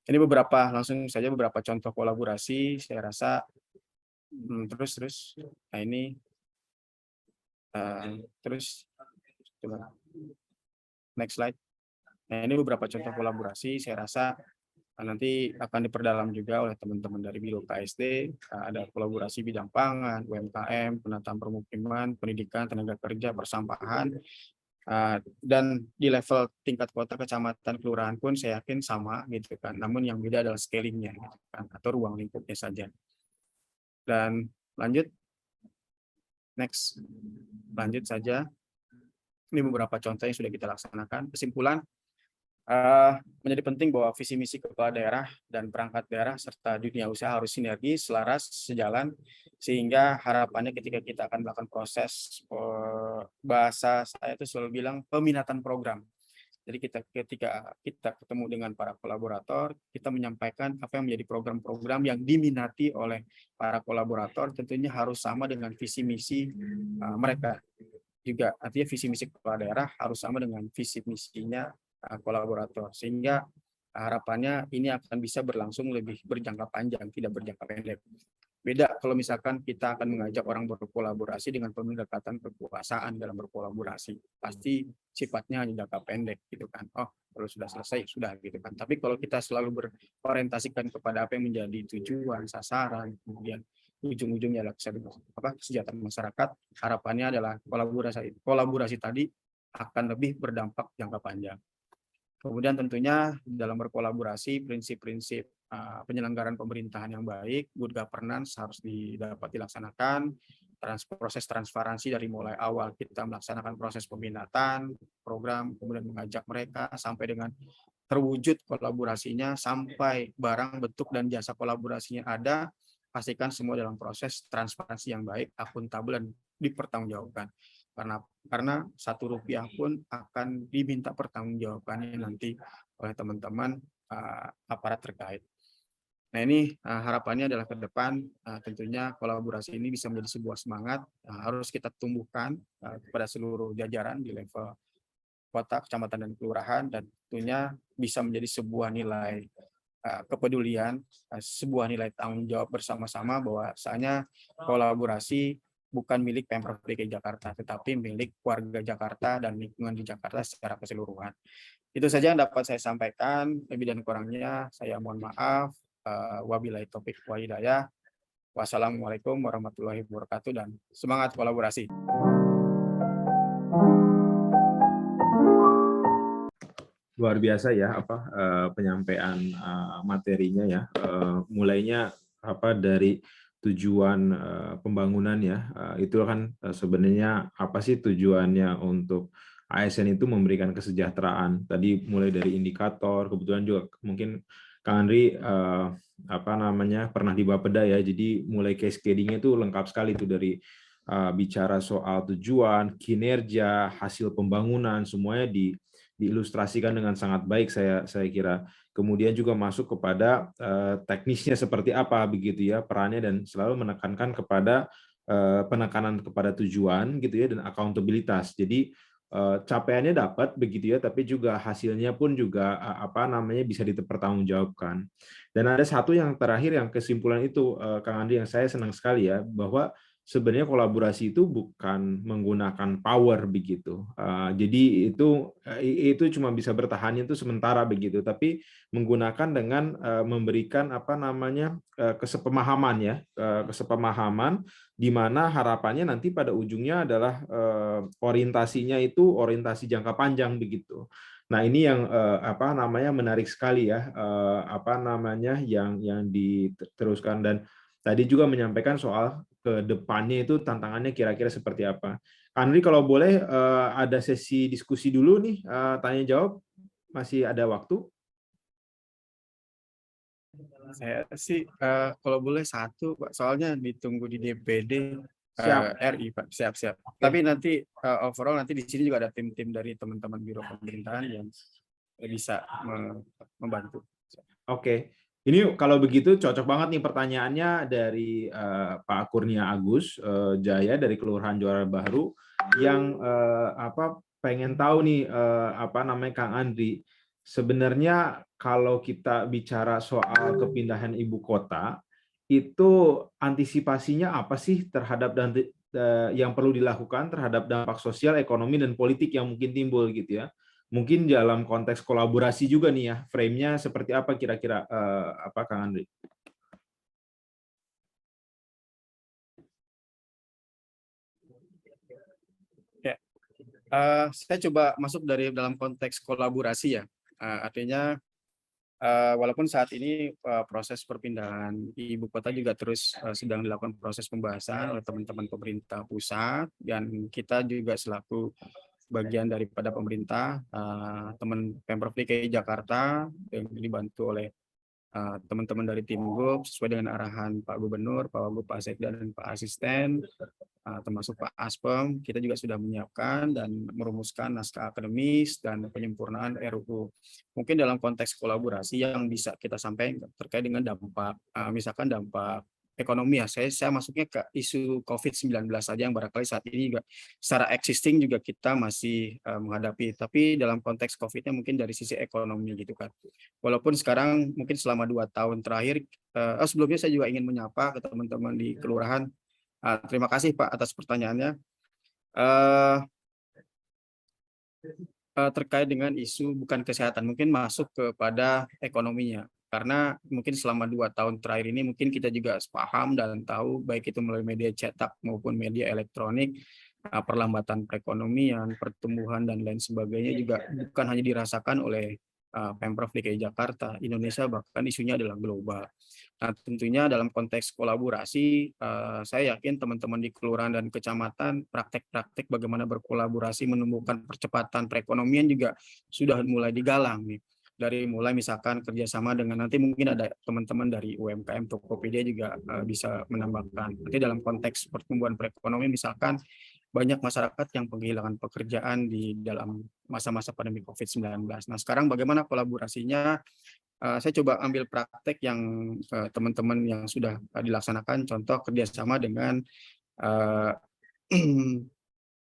Speaker 2: Ini langsung saja beberapa contoh kolaborasi. Saya rasa terus. Nah, ini terus coba next slide. Nah, ini beberapa contoh kolaborasi. Saya rasa Nanti akan diperdalam juga oleh teman-teman dari Biro KSD, ada kolaborasi bidang pangan, UMKM, penataan permukiman, pendidikan, tenaga kerja, persampahan, dan di level tingkat kota, kecamatan, kelurahan pun saya yakin sama gitu kan. Namun yang beda adalah scalingnya gitu kan, atau ruang lingkupnya saja. Dan lanjut, next, lanjut saja. Ini beberapa contoh yang sudah kita laksanakan. Kesimpulan, menjadi penting bahwa visi misi kepala daerah dan perangkat daerah serta dunia usaha harus sinergi, selaras, sejalan, sehingga harapannya ketika kita akan melakukan proses, bahasa saya itu selalu bilang peminatan program. Jadi ketika kita ketemu dengan para kolaborator, kita menyampaikan apa yang menjadi program-program yang diminati oleh para kolaborator, tentunya harus sama dengan visi misi mereka juga. Artinya visi misi kepala daerah harus sama dengan visi misinya kolaborator, sehingga harapannya ini akan bisa berlangsung lebih berjangka panjang, tidak berjangka pendek. Beda kalau misalkan kita akan mengajak orang berkolaborasi dengan pendekatan kekuasaan dalam berkolaborasi, pasti sifatnya hanya jangka pendek gitu kan. Oh, kalau sudah selesai sudah gitu kan. Tapi kalau kita selalu berorientasikan kepada apa yang menjadi tujuan, sasaran, kemudian ujung-ujungnya adalah kesejahteraan masyarakat, harapannya adalah kolaborasi tadi akan lebih berdampak jangka panjang. Kemudian tentunya dalam berkolaborasi, prinsip-prinsip penyelenggaraan pemerintahan yang baik, good governance harus dapat dilaksanakan, proses transparansi dari mulai awal kita melaksanakan proses peminatan, program, kemudian mengajak mereka sampai dengan terwujud kolaborasinya, sampai barang, bentuk, dan jasa kolaborasinya ada, pastikan semua dalam proses transparansi yang baik, akuntabel, dan dipertanggungjawabkan. Karena Rp1 pun akan diminta pertanggungjawabannya nanti oleh teman-teman aparat terkait. Nah ini harapannya adalah ke depan tentunya kolaborasi ini bisa menjadi sebuah semangat, harus kita tumbuhkan kepada seluruh jajaran di level kota, kecamatan, dan kelurahan, dan tentunya bisa menjadi sebuah nilai kepedulian, sebuah nilai tanggung jawab bersama-sama bahwasanya kolaborasi bukan milik Pemprov DKI Jakarta, tetapi milik warga Jakarta dan lingkungan di Jakarta secara keseluruhan. Itu saja yang dapat saya sampaikan, lebih dan kurangnya saya mohon maaf. Wabillahi taufik wa hidayah. Wassalamualaikum warahmatullahi wabarakatuh, dan semangat kolaborasi.
Speaker 1: Luar biasa ya penyampaian materinya ya. Mulainya dari tujuan pembangunan ya. Itu kan sebenarnya apa sih tujuannya untuk ASN itu memberikan kesejahteraan. Tadi mulai dari indikator, kebetulan juga mungkin Kang Andri pernah di Bapeda ya. Jadi mulai cascading-nya itu lengkap sekali itu dari bicara soal tujuan, kinerja, hasil pembangunan, semuanya diilustrasikan dengan sangat baik saya kira. Kemudian juga masuk kepada teknisnya seperti apa begitu ya perannya, dan selalu menekankan kepada penekanan kepada tujuan gitu ya, dan akuntabilitas. Jadi capaiannya dapat begitu ya, tapi juga hasilnya pun juga bisa dipertanggungjawabkan. Dan ada satu yang terakhir, yang kesimpulan itu Kang Andi, yang saya senang sekali ya, bahwa sebenarnya kolaborasi itu bukan menggunakan power begitu. Jadi itu cuma bisa bertahan itu sementara begitu, tapi menggunakan dengan memberikan kesepemahaman ya, kesepemahaman di mana harapannya nanti pada ujungnya adalah orientasinya itu orientasi jangka panjang begitu. Nah, ini yang menarik sekali ya, yang diteruskan. Dan tadi juga menyampaikan soal ke depannya itu tantangannya kira-kira seperti apa. Andri, kalau boleh ada sesi diskusi dulu nih, tanya jawab, masih ada waktu?
Speaker 2: Saya sih kalau boleh satu, Pak, soalnya ditunggu di DPD RI, Pak. Siap. Okay. Tapi nanti overall nanti di sini juga ada tim-tim dari teman-teman Biro Pemerintahan yang bisa membantu.
Speaker 1: Oke. Ini kalau begitu cocok banget nih pertanyaannya dari Pak Kurnia Agus Jaya dari Kelurahan Johar Bahru yang pengen tahu nih Kang Andri, sebenarnya kalau kita bicara soal kepindahan ibu kota itu antisipasinya apa sih terhadap yang perlu dilakukan terhadap dampak sosial, ekonomi, dan politik yang mungkin timbul gitu ya. Mungkin dalam konteks kolaborasi juga nih ya, frame-nya seperti apa kira-kira, apa Kang Andri?
Speaker 2: Ya, saya coba masuk dari dalam konteks kolaborasi ya. Artinya walaupun saat ini proses perpindahan ibu kota juga terus sedang dilakukan proses pembahasan oleh teman-teman pemerintah pusat, dan kita juga selaku bagian daripada pemerintah, teman Pemprov DKI Jakarta yang dibantu oleh teman-teman dari tim GUP sesuai dengan arahan Pak Gubernur, Pak Wagub, Pak Sekda, dan Pak Asisten, termasuk Pak Aspem. Kita juga sudah menyiapkan dan merumuskan naskah akademis dan penyempurnaan RUU. Mungkin dalam konteks kolaborasi yang bisa kita sampaikan terkait dengan dampak, misalkan dampak ekonomi ya, saya masuknya ke isu COVID-19 saja yang barangkali saat ini juga secara existing juga kita masih menghadapi, tapi dalam konteks COVID-nya mungkin dari sisi ekonomi gitu kan. Walaupun sekarang mungkin selama 2 tahun terakhir, sebelumnya saya juga ingin menyapa ke teman-teman di kelurahan. Terima kasih Pak atas pertanyaannya. Eh, Terkait dengan isu bukan kesehatan, mungkin masuk kepada ekonominya. Karena mungkin selama 2 tahun terakhir ini mungkin kita juga paham dan tahu baik itu melalui media cetak maupun media elektronik, perlambatan perekonomian, pertumbuhan dan lain sebagainya juga bukan hanya dirasakan oleh Pemprov DKI Jakarta, Indonesia, bahkan isunya adalah global. Nah, tentunya dalam konteks kolaborasi, saya yakin teman-teman di kelurahan dan kecamatan praktek-praktek bagaimana berkolaborasi menumbuhkan percepatan perekonomian juga sudah mulai digalang nih. Dari mulai misalkan kerjasama dengan, nanti mungkin ada teman-teman dari UMKM Tokopedia juga bisa menambahkan. Nanti dalam konteks pertumbuhan perekonomian misalkan banyak masyarakat yang kehilangan pekerjaan di dalam masa-masa pandemi COVID-19. Nah, sekarang bagaimana kolaborasinya? Saya coba ambil praktek yang teman-teman yang sudah dilaksanakan, contoh kerjasama dengan uh,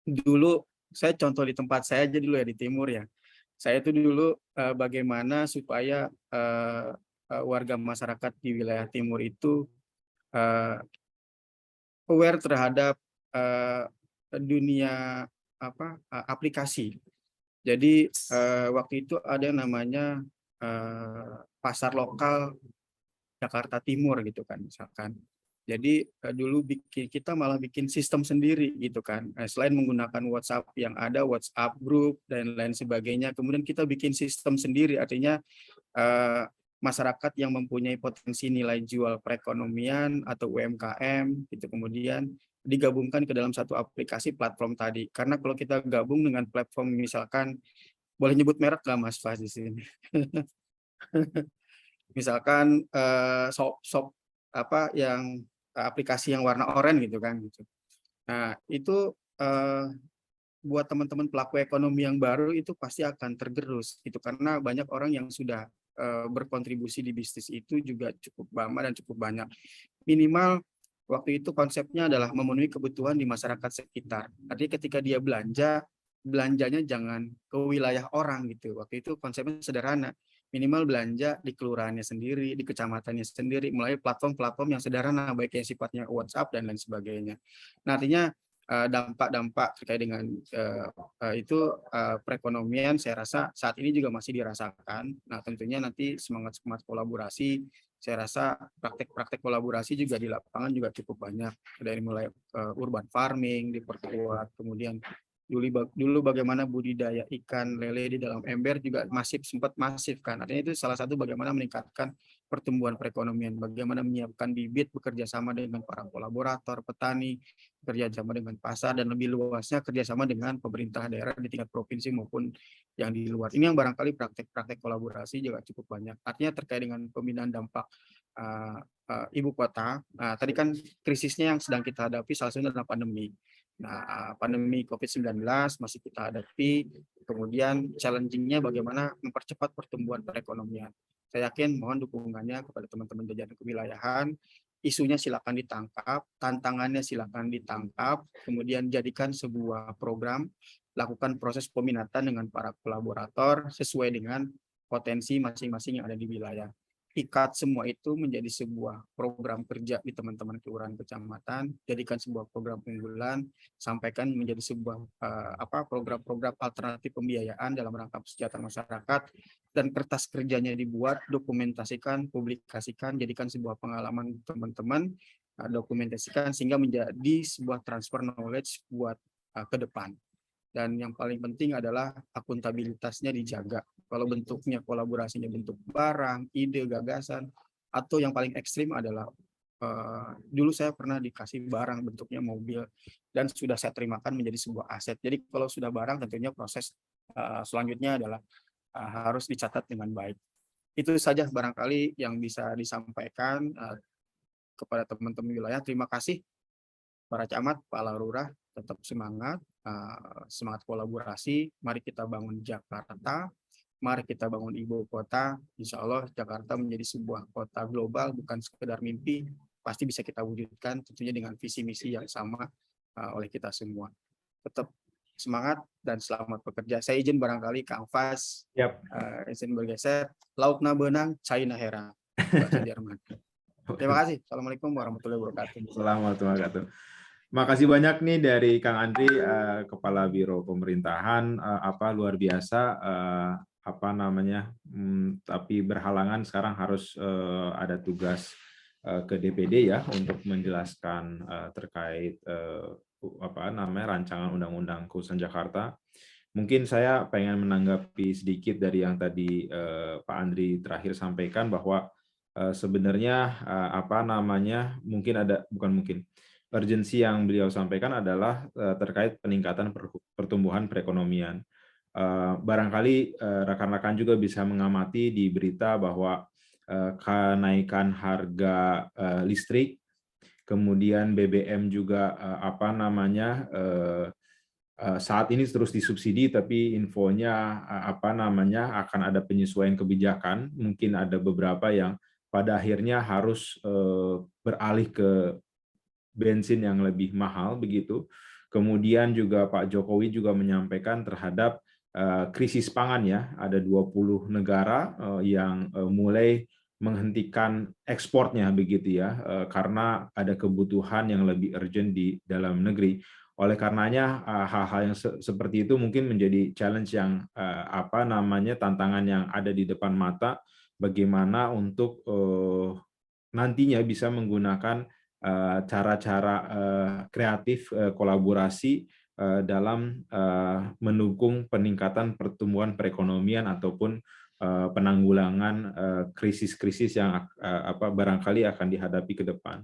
Speaker 2: dulu saya contoh di tempat saya aja dulu ya, di timur ya. Saya itu dulu bagaimana supaya warga masyarakat di wilayah timur itu aware terhadap dunia aplikasi. Jadi waktu itu ada yang namanya pasar lokal Jakarta Timur gitu kan misalkan. Jadi dulu kita malah bikin sistem sendiri gitu kan. Selain menggunakan WhatsApp yang ada, WhatsApp group dan lain sebagainya, kemudian kita bikin sistem sendiri, artinya masyarakat yang mempunyai potensi nilai jual perekonomian atau UMKM itu kemudian digabungkan ke dalam satu aplikasi platform tadi. Karena kalau kita gabung dengan platform misalkan, boleh nyebut merek nggak Mas Faz di sini? Misalkan shop apa yang aplikasi yang warna oranye gitu kan gitu. Nah, itu buat teman-teman pelaku ekonomi yang baru itu pasti akan tergerus gitu, karena banyak orang yang sudah berkontribusi di bisnis itu juga cukup lama dan cukup banyak. Minimal waktu itu konsepnya adalah memenuhi kebutuhan di masyarakat sekitar. Artinya ketika dia belanjanya jangan ke wilayah orang gitu. Waktu itu konsepnya sederhana, minimal belanja di kelurahannya sendiri, di kecamatannya sendiri, melalui platform-platform yang sederhana, baik yang sifatnya WhatsApp dan lain sebagainya. Nah, artinya dampak-dampak terkait dengan itu perekonomian saya rasa saat ini juga masih dirasakan. Nah, tentunya nanti semangat-semangat kolaborasi, saya rasa praktek-praktek kolaborasi juga di lapangan juga cukup banyak, dari mulai urban farming diperkuat, kemudian dulu bagaimana budidaya ikan lele di dalam ember juga sempat masif kan. Artinya itu salah satu bagaimana meningkatkan pertumbuhan perekonomian, bagaimana menyiapkan bibit, bekerja sama dengan para kolaborator, petani, bekerja sama dengan pasar, dan lebih luasnya kerjasama dengan pemerintah daerah di tingkat provinsi maupun yang di luar. Ini yang barangkali praktek-praktek kolaborasi juga cukup banyak. Artinya terkait dengan pembinaan dampak ibu kota. Nah, tadi kan krisisnya yang sedang kita hadapi salah satunya adalah pandemi. Nah, pandemi COVID-19 masih kita hadapi, kemudian challenging-nya bagaimana mempercepat pertumbuhan perekonomian. Saya yakin mohon dukungannya kepada teman-teman jajaran kewilayahan, isunya silakan ditangkap, tantangannya silakan ditangkap, kemudian jadikan sebuah program, lakukan proses peminatan dengan para kolaborator sesuai dengan potensi masing-masing yang ada di wilayah. ikat semua itu menjadi sebuah program kerja di teman-teman kelurahan kecamatan, jadikan sebuah program unggulan, sampaikan menjadi sebuah program-program alternatif pembiayaan dalam rangka kesejahteraan masyarakat, dan kertas kerjanya dibuat, dokumentasikan, publikasikan, jadikan sebuah pengalaman teman-teman, dokumentasikan sehingga menjadi sebuah transfer knowledge buat ke depan. Dan yang paling penting adalah akuntabilitasnya dijaga. Kalau bentuknya kolaborasinya bentuk barang, ide, gagasan, atau yang paling ekstrim adalah dulu saya pernah dikasih barang bentuknya mobil dan sudah saya terimakan menjadi sebuah aset. Jadi kalau sudah barang tentunya proses selanjutnya adalah harus dicatat dengan baik. Itu saja barangkali yang bisa disampaikan kepada teman-teman wilayah. Terima kasih para camat, Pak Lurah, tetap semangat, semangat kolaborasi. Mari kita bangun Jakarta, mari kita bangun ibu kota. Insya Allah Jakarta menjadi sebuah kota global, bukan sekedar mimpi, pasti bisa kita wujudkan tentunya dengan visi misi yang sama oleh kita semua. Tetap semangat dan selamat bekerja. Saya izin barangkali Kang Fas, izin bergeser. Laukna benang, China hera, bahasa Jerman. Terima kasih. Assalamualaikum warahmatullahi wabarakatuh.
Speaker 1: Assalamualaikum warahmatullahi wabarakatuh. Makasih banyak nih dari Kang Andri, Kepala Biro Pemerintahan, luar biasa, tapi berhalangan sekarang harus ada tugas ke DPD ya untuk menjelaskan terkait rancangan undang-undang keuangan Jakarta. Mungkin saya pengen menanggapi sedikit dari yang tadi Pak Andri terakhir sampaikan bahwa sebenarnya urgensi yang beliau sampaikan adalah terkait peningkatan pertumbuhan perekonomian. Barangkali rekan-rekan juga bisa mengamati di berita bahwa kenaikan harga listrik, kemudian BBM juga saat ini terus disubsidi, tapi infonya akan ada penyesuaian kebijakan. Mungkin ada beberapa yang pada akhirnya harus beralih ke bensin yang lebih mahal begitu. Kemudian juga Pak Jokowi juga menyampaikan terhadap krisis pangan ya. Ada 20 negara yang mulai menghentikan ekspornya begitu ya, karena ada kebutuhan yang lebih urgent di dalam negeri. Oleh karenanya hal-hal yang seperti itu mungkin menjadi challenge yang tantangan yang ada di depan mata, bagaimana untuk nantinya bisa menggunakan cara-cara kreatif kolaborasi dalam mendukung peningkatan pertumbuhan perekonomian ataupun penanggulangan krisis-krisis yang barangkali akan dihadapi ke depan.